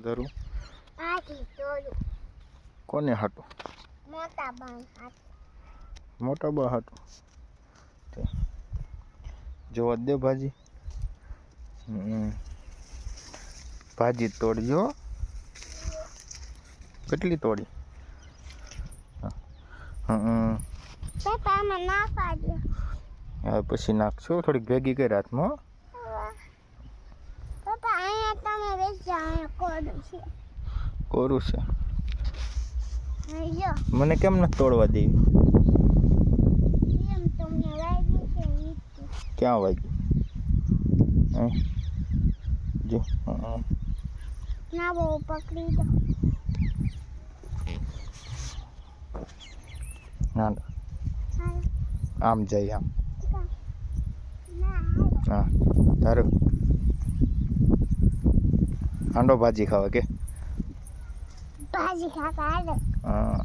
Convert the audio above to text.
ધરું આથી તોડું કોને હાટું? મોટા બાણ હાથ મોટા બા હાટું. જોવા દે ભાજી. ભાજી તોડજો. કેટલી તોડી? પપ્પા મને ના પાડ્યો. હવે પછી નાખશો થોડીક ભેગી કરી હાથમાં. પપ્પા અહીંયા તમે બેસી અહીંયા કોરું છે. કોરું છે. જો મને કેમ નથી તોડવા દેવી? એમ તમને વાગ્યું છે વીજળી. ક્યાં વાગ્યું? જો ના બહુ પકડી દો. ના આમ જાય આમ. હા તારું હાંડો ભાજી ખાવા કે? ભાજી ખાતા હાલે. હા.